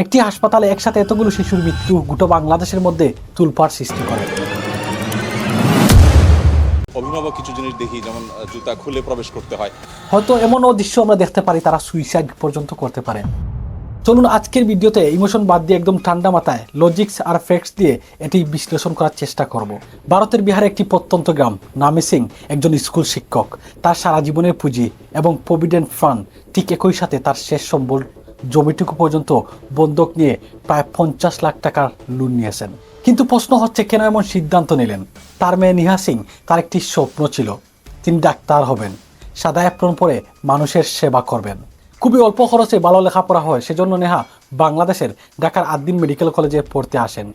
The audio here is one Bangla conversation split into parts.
একটি হাসপাতালে একসাথে এতগুলো শিশুর মৃত্যু গোটা বাংলাদেশের মধ্যে তুলপাড় সৃষ্টি করে। অভিনব কিছু জিনিস দেখি, যেমন জুতা খুলে প্রবেশ করতে হয়। হয়তো এমনও দৃশ্য আমরা দেখতে পারি তারা সুইসাইড পর্যন্ত করতে পারে। চলুন আজকের ভিডিওতে ইমোশন বাদ দিয়ে একদম ঠান্ডা মাথায় লজিক্স আর ফ্যাক্টস দিয়ে এটি বিশ্লেষণ করার চেষ্টা করব। ভারতের বিহারে একটি প্রত্যন্ত গ্রাম নামে সিং একজন স্কুল শিক্ষক, তার সারা জীবনের পুঁজি এবং প্রভিডেন্ট ফান্ড ঠিক একই সাথে তার শেষ সম্বল জমিটুকু পর্যন্ত বন্ধক নিয়ে প্রায় 50 লাখ টাকার লোন নিয়েছেন। কিন্তু প্রশ্ন হচ্ছে কেন এমন সিদ্ধান্ত নিলেন? তার মেয়ে নেহা সিং, তার একটি স্বপ্ন ছিল তিনি ডাক্তার হবেন, সাদা অ্যাপ্রন পরে মানুষের সেবা করবেন। খুবই অল্প খরচে ভালো লেখাপড়া হয়, সেজন্য নেহা বাংলাদেশের ঢাকার আদ্দিন মেডিকেল কলেজে পড়তে আসেন।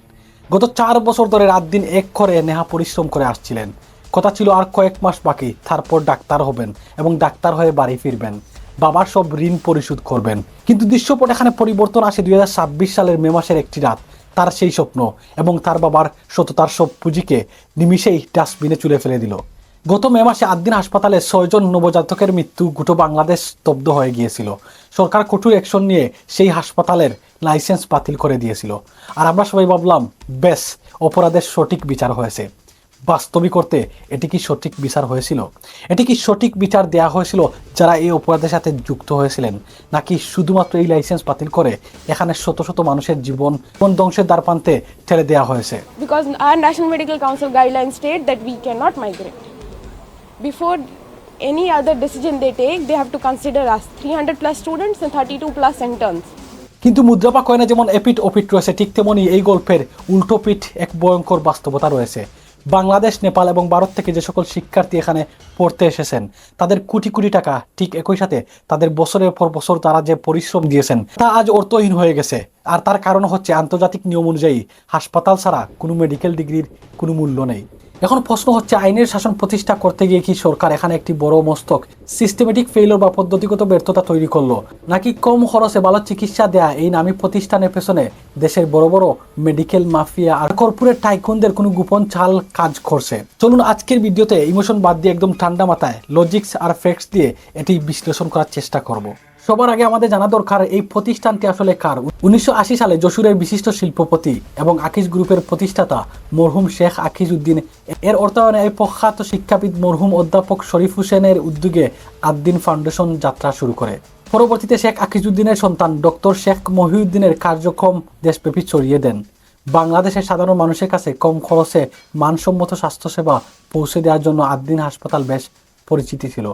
গত 4 বছর ধরে রাত দিন এক করে নেহা পরিশ্রম করে আসছিলেন। কথা ছিল আর কয়েক মাস বাকি, তারপর ডাক্তার হবেন এবং ডাক্তার হয়ে বাড়ি ফিরবেন, বাবার সব ঋণ পরিশোধ করবেন। কিন্তু দৃশ্যপট এখানে পরিবর্তন আসে 2026 সালের মে মাসের একটি রাত। তার সেই স্বপ্ন এবং তার বাবার সততার সব পুঁজিকে নিমিষেই ডাস্টবিনে চুলে ফেলে দিল। গত মে মাসে আদ্দিন হাসপাতালে 6 জন নবজাতকের মৃত্যু গোটা বাংলাদেশ স্তব্ধ হয়ে গিয়েছিল। সরকার কঠোর অ্যাকশন নিয়ে সেই হাসপাতালের লাইসেন্স বাতিল করে দিয়েছিল। আর আমরা সবাই ভাবলাম বেশ, অপরাধের সঠিক বিচার হয়েছে। বাস্তবিক করতে এটি কি সঠিক বিচার হয়েছিল? এটি কি সঠিক বিচার দেয়া হয়েছিল যারা এই অপরাধের সাথে যুক্ত হয়েছিলেন, নাকি শুধুমাত্র এই লাইসেন্স বাতিল করে এখানে শত শত মানুষের জীবন ধ্বংসের দ্বারপ্রান্তে ঠেলে দেওয়া হয়েছে? Because our National Medical Council guidelines state that we cannot migrate. Before any other decision they take, they have to consider us 300 plus students and 32 plus interns. কিন্তু মুদ্রা বা কয়না যেমন এপিট ওপিট রয়েছে, ঠিক তেমনই এই গল্পের উল্টো পিঠ এক ভয়ঙ্কর বাস্তবতা রয়েছে। বাংলাদেশ, নেপাল এবং ভারত থেকে যে সকল শিক্ষার্থী এখানে পড়তে এসেছেন তাদের কোটি কোটি টাকা, ঠিক একই সাথে তাদের বছরের পর বছর তারা যে পরিশ্রম দিয়েছেন তা আজ অর্থহীন হয়ে গেছে। আর তার কারণ হচ্ছে আন্তর্জাতিক নিয়ম অনুযায়ী হাসপাতাল ছাড়া কোনো মেডিকেল ডিগ্রির কোনো মূল্য নেই। এখন প্রশ্ন হচ্ছে, আইনের শাসন প্রতিষ্ঠা করতে গিয়ে কি সরকার এখানে একটি বড় মস্তক সিস্টেমেটিক ফেইলিওর বা পদ্ধতিগত ব্যর্থতা তৈরি করলো, নাকি কম খরচে ভালো চিকিৎসা দেয়া এই নামী প্রতিষ্ঠানের পেছনে দেশের বড় বড় মেডিকেল মাফিয়া আর কর্পোরেট টাইকুনদের কোনো গোপন চাল কাজ করছে? চলুন আজকের ভিডিওতে ইমোশন বাদ দিয়ে একদম ঠান্ডা মাথায় লজিক্স আর ফ্যাক্টস দিয়ে এটি বিশ্লেষণ করার চেষ্টা করব। সবার আগে আমাদের জানা দরকার এই প্রতিষ্ঠানটি আসলে কার। 1980 সালে যশোরের বিশিষ্ট শিল্পপতি এবং আকিজ গ্রুপের প্রতিষ্ঠাতা মরহুম শেখ আকিজ উদ্দিন এর অর্থায়নে এই প্রখ্যাত শিক্ষাবিদ মরহুম অধ্যাপক শরীফ হোসেনের উদ্যোগে আদ্দিন ফাউন্ডেশন যাত্রা শুরু করে। পরবর্তীতে শেখ আকিজ উদ্দিনের সন্তান ডক্টর শেখ মহিউদ্দিনের কার্যক্রম দেশব্যাপী ছড়িয়ে দেন। বাংলাদেশের সাধারণ মানুষের কাছে কম খরচে মানসম্মত স্বাস্থ্যসেবা পৌঁছে দেওয়ার জন্য আদ্দিন হাসপাতাল বেশ পরিচিতি ছিল।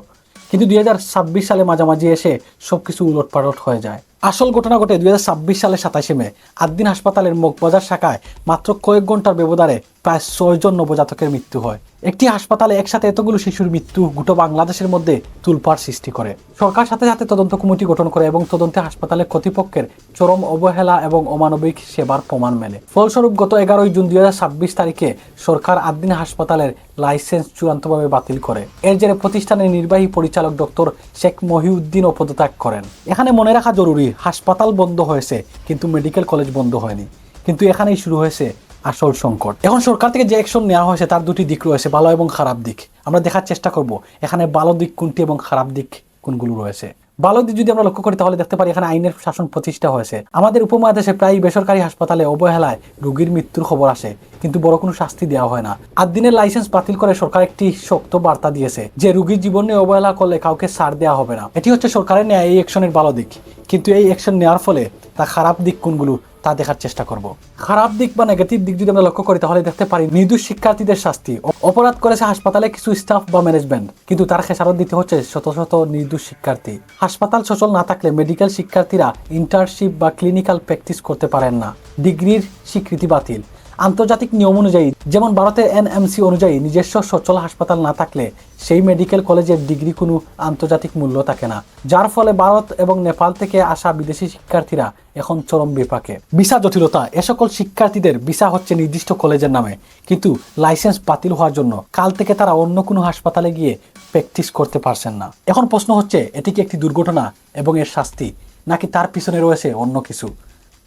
কিন্তু 2026 সালে মাঝামাঝি এসে সবকিছু উলটপালট হয়ে যায়। আসল ঘটনা ঘটে 2026 সালের 27 মে। আদ্দিন হাসপাতালের মগবাজার শাখায় মাত্র কয়েক ঘন্টার ব্যবধানে প্রায় 6 জন নবজাতকের মৃত্যু হয়। একটি হাসপাতালে একসাথে এতগুলো শিশুর মৃত্যু গোটা বাংলাদেশের মধ্যে তুলপাড় সৃষ্টি করে। সরকার সাথে সাথে তদন্ত কমিটি গঠন করে এবং তদন্তে হাসপাতালের কর্তৃপক্ষের চরম অবহেলা এবং অমানবিক সেবার প্রমাণ মেলে। ফলস্বরূপ গত 11 জুন 2026 তারিখে সরকার আদ্দিন হাসপাতালের লাইসেন্স চূড়ান্তভাবে বাতিল করে। এর জেরে প্রতিষ্ঠানের নির্বাহী পরিচালক ডক্টর শেখ মহিউদ্দিন পদত্যাগ করেন। এখানে মনে রাখা জরুরি, হাসপাতাল বন্ধ হয়েছে কিন্তু মেডিকেল কলেজ বন্ধ হয়নি। কিন্তু এখানেই শুরু হয়েছে আসল সংকট। এখন সরকার থেকে যে অ্যাকশন নেওয়া হয়েছে তার দুটি দিক রয়েছে, ভালো এবং খারাপ দিক। আমরা দেখার চেষ্টা করব এখানে ভালো দিক কোনটি এবং খারাপ দিক কোনগুলো রয়েছে। ভালো দিক যদি আমরা লক্ষ্য করি তাহলে দেখতে পারি এখানে আইনের শাসন প্রতিষ্ঠা হয়েছে। আমাদের উপমহাদেশে প্রায় বেসরকারি হাসপাতালে অবহেলায় রোগীর মৃত্যুর খবর আসে কিন্তু বড় কোনো শাস্তি দেওয়া হয় না। আদ্দিনের লাইসেন্স বাতিল করে সরকার একটি শক্ত বার্তা দিয়েছে যে রোগীর জীবন নিয়ে অবহেলা করলে কাউকে ছাড় দেওয়া হবে না। এটি হচ্ছে সরকারের নেওয়া এই অ্যাকশনের ভালো দিক। কিন্তু এই অ্যাকশন নেওয়ার ফলে তা খারাপ দিক কোনগুলো তা দেখার চেষ্টা করব। খারাপ দিক বা নেগেটিভ দিক যদি আমরা লক্ষ্য করি তাহলে দেখতে পারি নির্দোষ শিক্ষার্থীদের শাস্তি। অপরাধ করেছে হাসপাতালে কিছু স্টাফ বা ম্যানেজমেন্ট, কিন্তু তার খেসারত দিতে হচ্ছে শত শত নির্দোষ শিক্ষার্থী। হাসপাতাল সচল না থাকলে মেডিকেল শিক্ষার্থীরা ইন্টার্নশিপ বা ক্লিনিক্যাল প্র্যাকটিস করতে পারেন না। ডিগ্রির স্বীকৃতি বাতিল। আন্তর্জাতিক নিয়ম অনুযায়ী যেমন ভারতের এনএমসি অনুযায়ী নিজস্ব সচল হাসপাতাল না থাকলে সেই মেডিকেল কলেজের ডিগ্রি কোনো আন্তর্জাতিক মূল্য থাকে না, যার ফলে ভারত এবং নেপাল থেকে আসা বিদেশি শিক্ষার্থীরা এখন চরম বিপাকে। ভিসা জটিলতা। এ সকল শিক্ষার্থীদের ভিসা হচ্ছে নির্দিষ্ট কলেজের নামে, কিন্তু লাইসেন্স বাতিল হওয়ার জন্য কাল থেকে তারা অন্য কোনো হাসপাতালে গিয়ে প্র্যাকটিস করতে পারছেন না। এখন প্রশ্ন হচ্ছে, এটি কি একটি দুর্ঘটনা এবং এর শাস্তি, নাকি তার পিছনে রয়েছে অন্য কিছু?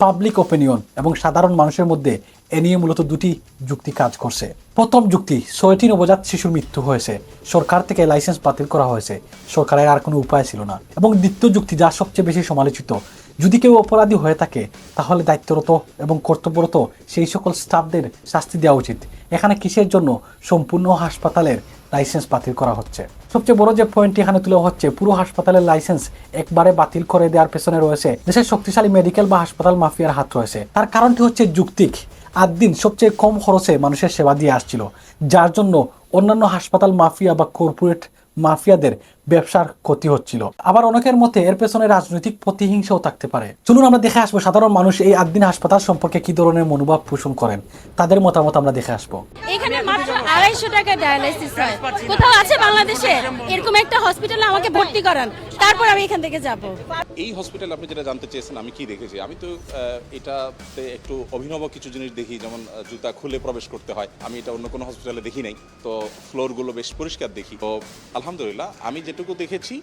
পাবলিক ওপিনিয়ন এবং সাধারণ মানুষের মধ্যে এ নিয়ে মূলত দুটি যুক্তি কাজ করছে। প্রথম যুক্তি, 6টি নবজাত শিশুর মৃত্যু হয়েছে, সরকার থেকে লাইসেন্স বাতিল করা হয়েছে, সরকারের আর কোনো উপায় ছিল না। এবং দ্বিতীয় যুক্তি, যা সবচেয়ে বেশি সমালোচিত, যদি কেউ অপরাধী হয়ে থাকে তাহলে দায়িত্বরত এবং কর্তব্যরত সেই সকল স্টাফদের শাস্তি দেওয়া উচিত। এখানে কিসের জন্য সম্পূর্ণ হাসপাতালের লাইসেন্স বাতিল করা হচ্ছে? সবচেয়ে বড় যে পয়েন্টটি এখানে তুলে হচ্ছে, পুরো হাসপাতালের লাইসেন্স একবারে বাতিল করে দেওয়ার পেছনে রয়েছে দেশের শক্তিশালী মেডিকেল বা হাসপাতাল মাফিয়ার হাত রয়েছে। তার কারণটি হচ্ছে যৌক্তিক। আদ্দিন সবচেয়ে কম খরচে মানুষের সেবা দিয়ে আসছিল, যার জন্য অন্যান্য হাসপাতাল মাফিয়া বা কর্পোরেট মাফিয়াদের ব্যবসার ক্ষতি হচ্ছিল। আবার অনেকের মতে এর পেছনে রাজনৈতিক প্রতিহিংসাও থাকতে পারে। চলুন আমরা দেখে আসবো সাধারণ মানুষ এই আদ্দিন হাসপাতাল সম্পর্কে কি ধরনের মনোভাব পোষণ করেন, তাদের মতামত আমরা দেখে আসবো। এখানে মাত্র 250 টাকা ডায়ালাইসিস হয়। কোথাও আছে বাংলাদেশে এরকম একটা হসপিটালে আমাকে ভর্তি করান, তারপর আমি এখান থেকে যাব। এই হসপিটাল আপনি যেটা জানতে চেয়েছেন আমি কি দেখেছি, আমি তো এটাতে একটু অভিনব কিছু জিনিস দেখি, যেমন জুতা খুলে প্রবেশ করতে হয়। আমি এটা অন্য কোনো হসপিটালে দেখি নাই। তো ফ্লোরগুলো বেশ পরিষ্কার দেখি। তো আলহামদুলিল্লাহ আমি যেটুকু দেখেছি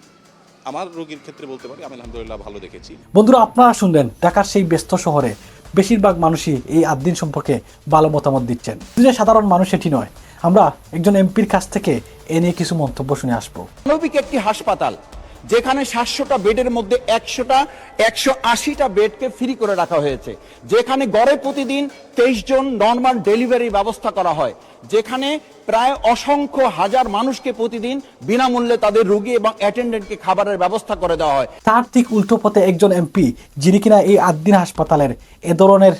আমার রোগীর ক্ষেত্রে বলতে পারি আমি আলহামদুলিল্লাহ ভালো দেখেছি। বন্ধুরা, আপনারা শুনলেন ঢাকার সেই ব্যস্ত শহরে বেশিরভাগ মানুষই এই আদ্দিন সম্পর্কে ভালো মতামত দিচ্ছেন। যে সাধারণ মানুষ এটি নয়, আমরা একজন এমপির কাছ থেকে এ নিয়ে কিছু মন্তব্য শুনে আসবো। মানবিক একটি হাসপাতাল যেখানে 700টা বেডের মধ্যে 180টা বেডকে ফ্রি করে রাখা হয়েছে, যেখানে গড়ে প্রতিদিন 23 জন নর্মাল ডেলিভারি ব্যবস্থা করা হয়, যেখানে প্রায় অসংখ্য হাজার মানুষকে প্রতিদিন বিনামূল্যে তাদের রোগী এবং অ্যাটেন্ডেন্টকে খাবারের ব্যবস্থা করে দেওয়া হয়। তার ঠিক উল্টো পথে একজন এমপি, যিনি কিনা এই আদ্দিন হাসপাতালের এ ধরনের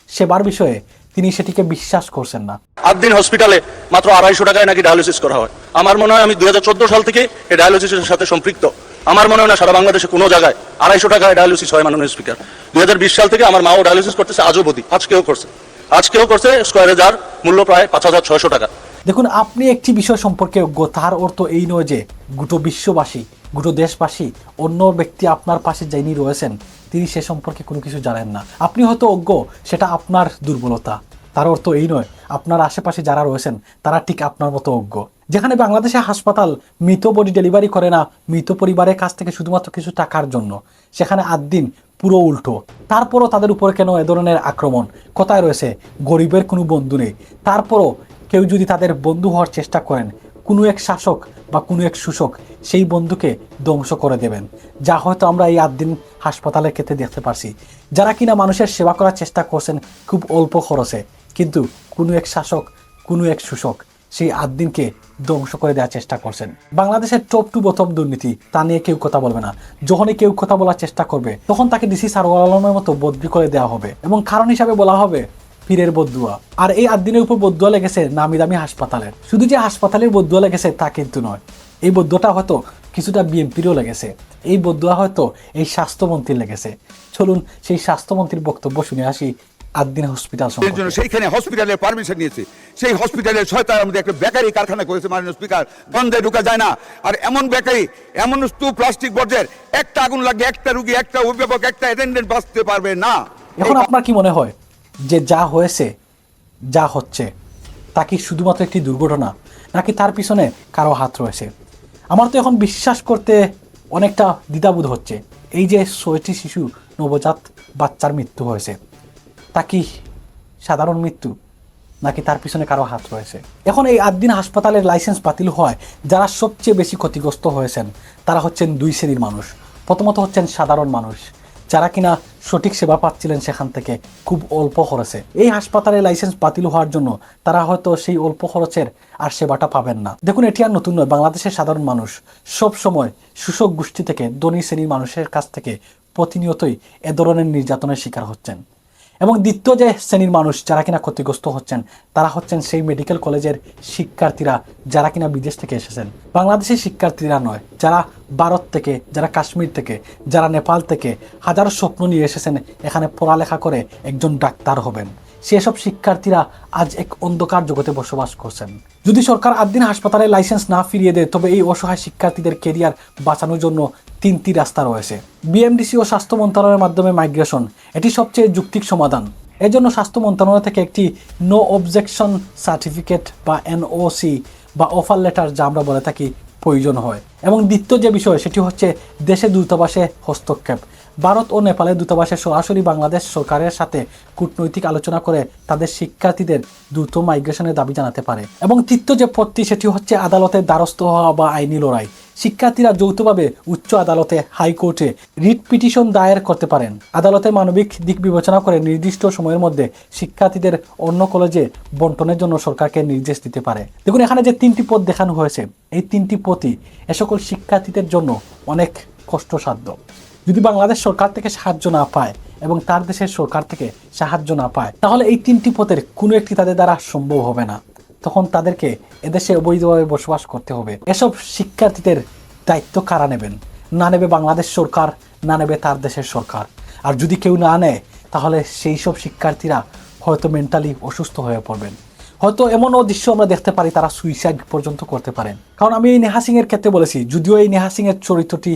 সেবার বিষয়ে তিনি সেটিকে বিশ্বাস করছেন না। আদ্দিন হসপিটালে মাত্র 250 টাকায় নাকি ডায়ালিসিস করা হয়। আমার মনে হয় আমি 2014 সাল থেকে এই ডায়ালিসিসের সাথে সম্পৃক্ত। আমার মনে হয় না সারা বাংলাদেশে কোনো জায়গায় 250 টাকায় ডায়ালিসিস হয়। মাননীয় স্পিকার, 2020 সাল থেকে আমার মাও ডায়ালিসিস করতেছে, আজও অবধি আজকেও করছে। স্কোয়ারে যার মূল্য প্রায় 5600 টাকা। দেখুন, আপনি একটি বিষয় সম্পর্কে অজ্ঞ, তার অর্থ এই নয় যে গোটা বিশ্ববাসী, গোটা দেশবাসী, অন্য ব্যক্তি আপনার পাশে যিনি রয়েছেন তিনি সে সম্পর্কে কোনো কিছু জানেন না। আপনি হয়তো অজ্ঞ, সেটা আপনার দুর্বলতা। তার অর্থ এই নয় আপনার আশেপাশে যারা রয়েছেন তারা ঠিক আপনার মতো অজ্ঞ। যেখানে বাংলাদেশে হাসপাতাল মৃত বডি ডেলিভারি করে না মৃত পরিবারের কাছ থেকে শুধুমাত্র কিছু টাকার জন্য, সেখানে আদ্দিন পুরো উল্টো। তারপরও তাদের উপরে কেন এ ধরনের আক্রমণ? কথায় রয়েছে গরিবের কোনো বন্ধু নেই। তারপরও কেউ যদি তাদের বন্ধু হওয়ার চেষ্টা করেন, কোনো এক শাসক বা কোনো এক শোষক সেই বন্ধুকে ধ্বংস করে দেবেন, যা হয়তো আমরা এই আদ্দিন হাসপাতালের ক্ষেত্রে দেখতে পারছি। যারা কিনা মানুষের সেবা করার চেষ্টা করছেন খুব অল্প খরচে, কিন্তু কোনো এক শাসক, কোনো এক শোষক সেই আদ্দিনকে ধ্বংস করে দেওয়ার চেষ্টা করছেন। বাংলাদেশের টপ টু বটম দুর্নীতি, তা নিয়ে কেউ কথা বলবে না। যখনই কেউ কথা বলার চেষ্টা করবে তখন তাকে ডিসি সারওয়ার আলমের মতো বদলি করে দেওয়া হবে এবং কারণ হিসাবে বলা হবে পীরের বদুয়া। আর এই আদ্দিনের উপর বদুয়া লেগেছে নামি দামি হাসপাতালের। শুধু যে হাসপাতালের বদুয়া লেগেছে তা কিন্তু নয়, এই বদুয়াটা হয়তো কিছুটা বিএনপিরও লেগেছে, এই বদুয়া হয়তো এই স্বাস্থ্যমন্ত্রীর লেগেছে। চলুন সেই স্বাস্থ্যমন্ত্রীর বক্তব্য শুনে আসি আদ্দিন হসপিটাল সম্পর্কে। সেইখানে হসপিটালের পারমিশন নিয়েছে, সেই হসপিটালের শয়তানের মধ্যে একটা বেকারি কারখানা করেছে মাননীয় স্পিকার। গন্ধে ঢুকা যায় না। আর এমন বেকারি, এমন প্লাস্টিক বর্জ্যের, একটা আগুন লাগবে একটা রুগী, একটা অভিভাবক, একটা অ্যাটেন্ডেন্ট বাঁচতে পারবে না। এখন আপনার কি মনে হয় যে যা হয়েছে, যা হচ্ছে তা কি শুধুমাত্র একটি দুর্ঘটনা, নাকি তার পিছনে কারো হাত রয়েছে? আমার তো এখন বিশ্বাস করতে অনেকটা দ্বিধাবোধ হচ্ছে। এই যে 6টি শিশু নবজাত বাচ্চার মৃত্যু হয়েছে, তা কি সাধারণ মৃত্যু, নাকি তার পিছনে কারো হাত রয়েছে? এখন এই আদ্দিন হাসপাতালের লাইসেন্স বাতিল হয় যারা সবচেয়ে বেশি ক্ষতিগ্রস্ত হয়েছেন তারা হচ্ছেন দুই শ্রেণীর মানুষ। প্রথমত হচ্ছেন সাধারণ মানুষ, যারা কিনা সঠিক সেবা পাচ্ছিলেন সেখান থেকে খুব অল্প খরচে। এই হাসপাতালের লাইসেন্স বাতিল হওয়ার জন্য তারা হয়তো সেই অল্প খরচের আর সেবাটা পাবেন না। দেখুন, এটি আর নতুন নয়। বাংলাদেশের সাধারণ মানুষ সব সময় শোষক গোষ্ঠী থেকে, ধনী শ্রেণীর মানুষের কাছ থেকে প্রতিনিয়তই এ ধরনের নির্যাতনের শিকার হচ্ছেন। এবং দ্বিতীয় যে শ্রেণীর মানুষ যারা কিনা ক্ষতিগ্রস্ত হচ্ছেন তারা হচ্ছেন সেই মেডিকেল কলেজের শিক্ষার্থীরা যারা কিনা বিদেশ থেকে এসেছেন। বাংলাদেশের শিক্ষার্থীরা নয়, যারা ভারত থেকে, যারা কাশ্মীর থেকে, যারা নেপাল থেকে হাজারো স্বপ্ন নিয়ে এসেছেন এখানে পড়ালেখা করে একজন ডাক্তার হবেন। সেসব শিক্ষার্থীরা আজ এক অন্ধকার জগতে বসবাস করছেন। যদি সরকার আদ্দিন হাসপাতালের লাইসেন্স না ফিরিয়ে দেয় তবে এই অসহায় শিক্ষার্থীদের কেরিয়ার বাঁচানোর জন্য 3টি রাস্তা রয়েছে। বিএমডিসি ও স্বাস্থ্য মন্ত্রণালয়ের মাধ্যমে মাইগ্রেশন, এটি সবচেয়ে যৌক্তিক সমাধান। এর জন্য স্বাস্থ্য মন্ত্রণালয় থেকে একটি নো অবজেকশন সার্টিফিকেট বা এনওসি বা অফার লেটার, যা আমরা বলে থাকি, প্রয়োজন হয়। এবং দ্বিতীয় যে বিষয় সেটি হচ্ছে দেশে দূতাবাসে হস্তক্ষেপ। ভারত ও নেপালের দূতাবাসে সরাসরি বাংলাদেশ সরকারের সাথে কূটনৈতিক আলোচনা করে তাদের শিক্ষার্থীদের দ্রুত মাইগ্রেশনের দাবি জানাতে পারে। এবং তৃতীয় যে পথটি সেটি হচ্ছে আদালতের দ্বারস্থ হওয়া বা আইনি লড়াই। শিক্ষার্থীরা যৌথভাবে উচ্চ আদালতে, হাইকোর্টে রিট পিটিশন দায়ের করতে পারেন। আদালতে মানবিক দিক বিবেচনা করে নির্দিষ্ট সময়ের মধ্যে শিক্ষার্থীদের অন্য কলেজে বন্টনের জন্য সরকারকে নির্দেশ দিতে পারে। দেখুন, এখানে যে 3টি পথ দেখানো হয়েছে, এই 3টি পথই এ সকল শিক্ষার্থীদের জন্য অনেক কষ্টসাধ্য। যদি বাংলাদেশ সরকার থেকে সাহায্য না পায় এবং তার দেশের সরকার থেকে সাহায্য না পায়, তাহলে এই 3টি পথের কোনো একটি তাদের দ্বারা সম্ভব হবে না। তখন তাদেরকে এদেশে অবৈধভাবে বসবাস করতে হবে। এসব শিক্ষার্থীদের দায়িত্ব কারা নেবেন? না নেবে বাংলাদেশ সরকার, না নেবে তার দেশের সরকার। আর যদি কেউ না নেয়, তাহলে সেই সব শিক্ষার্থীরা হয়তো মেন্টালি অসুস্থ হয়ে পড়বেন। হয়তো এমনও দৃশ্য আমরা দেখতে পারি, তারা সুইসাইড পর্যন্ত করতে পারেন। কারণ আমি এই নেহা সিং এর ক্ষেত্রে বলেছি, যদিও এই নেহা সিং এর চরিত্রটি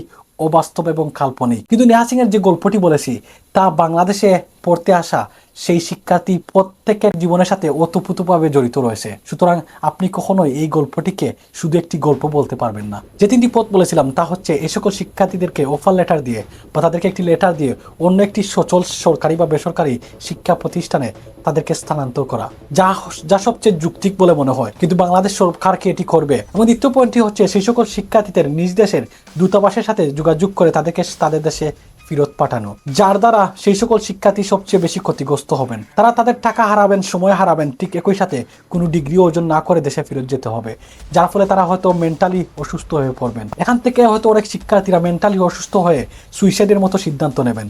অবাস্তব এবং কাল্পনিক, কিন্তু নেহা সিং এর যে গল্পটি বলেছি তা বাংলাদেশে পড়তে আসা সেই শিক্ষার্থী প্রত্যেকের জীবনের সাথে ওতপ্রোতভাবে জড়িত রয়েছে। সুতরাং আপনি কখনোই এই গল্পটিকে শুধু একটি গল্প বলতে পারবেন না। যে 3টি পথ বলেছিলাম তা হচ্ছে এই সকল শিক্ষার্থীদেরকে অফার লেটার দিয়ে বা তাদেরকে একটি লেটার দিয়ে অন্য একটি সচল সরকারি বা বেসরকারি শিক্ষা প্রতিষ্ঠানে তাদেরকে স্থানান্তর করা, যা সবচেয়ে যৌক্তিক বলে মনে হয়। কিন্তু বাংলাদেশ সরকারকে এটি করবে। এবং দ্বিতীয় পয়েন্টটি হচ্ছে সেই সকল শিক্ষার্থীদের নিজ দেশের দূতাবাসের সাথে যোগাযোগ করে তাদেরকে তাদের দেশে ফেরত পাঠানো, যার দ্বারা সেই সকল শিক্ষার্থী সবচেয়ে বেশি ক্ষতিগ্রস্ত হবেন। তারা তাদের টাকা হারাবেন, সময় হারাবেন, ঠিক একই সাথে কোনো ডিগ্রি অর্জন না করে দেশে ফেরত যেতে হবে, যার ফলে তারা হয়তো মেন্টালি অসুস্থ হয়ে পড়বেন। এখান থেকে হয়তো অনেক শিক্ষার্থীরা মেন্টালি অসুস্থ হয়ে সুইসাইডের মতো সিদ্ধান্ত নেবেন,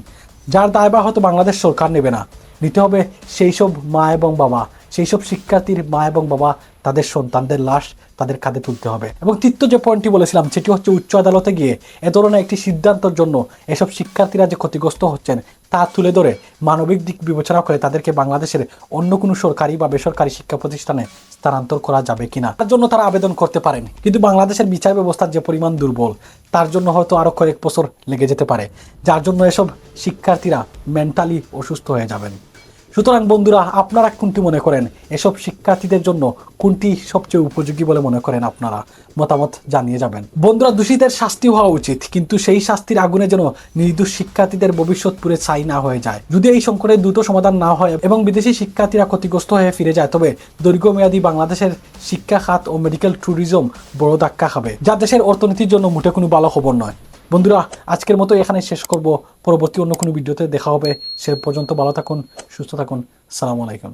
যার দায়ভার হয়তো বাংলাদেশ সরকার নেবে না। নিতে হবে সেই সব মা এবং বাবা, সেই সব শিক্ষার্থীর মা এবং বাবা, তাদের সন্তানদের লাশ তাদের কাঁধে তুলতে হবে। এবং তৃতীয় যে পয়েন্টটি বলেছিলাম সেটি হচ্ছে উচ্চ আদালতে গিয়ে এ ধরনের একটি সিদ্ধান্তের জন্য এসব শিক্ষার্থীরা যে ক্ষতিগ্রস্ত হচ্ছেন তা তুলে ধরে মানবিক দিক বিবেচনা করে তাদেরকে বাংলাদেশের অন্য কোনো সরকারি বা বেসরকারি শিক্ষা প্রতিষ্ঠানে স্থানান্তর করা যাবে কিনা তার জন্য তারা আবেদন করতে পারেন। কিন্তু বাংলাদেশের বিচার ব্যবস্থার যে পরিমাণ দুর্বল, তার জন্য হয়তো আরও কয়েক বছর লেগে যেতে পারে, যার জন্য এসব শিক্ষার্থীরা মেন্টালি অসুস্থ হয়ে যাবেন। সুতরাং বন্ধুরা, আপনারা কোনটি মনে করেন? এসব শিক্ষার্থীদের জন্য কোনটি সবচেয়ে উপযোগী বলে মনে করেন? আপনারা মতামত জানিয়ে যাবেন। বন্ধুরা, দোষীদের শাস্তি হওয়া উচিত, কিন্তু সেই শাস্তির আগুনে যেন নির্দোষ শিক্ষার্থীদের ভবিষ্যৎ পুরে ছাই না হয়ে যায়। যদি এই সংকটের দ্রুত সমাধান না হয় এবং বিদেশি শিক্ষার্থীরা ক্ষতিগ্রস্ত হয়ে ফিরে যায়, তবে দীর্ঘমেয়াদী বাংলাদেশের শিক্ষা খাত ও মেডিকেল ট্যুরিজম বড় ধাক্কা খাবে, যা দেশের অর্থনীতির জন্য মোটে কোনো ভালো খবর নয়। বন্ধুরা, আজকের মতো এখানে শেষ করব। পরবর্তী অন্য কোনো ভিডিওতে দেখা হবে। সে পর্যন্ত ভালো থাকুন, সুস্থ থাকুন। আসসালামু আলাইকুম।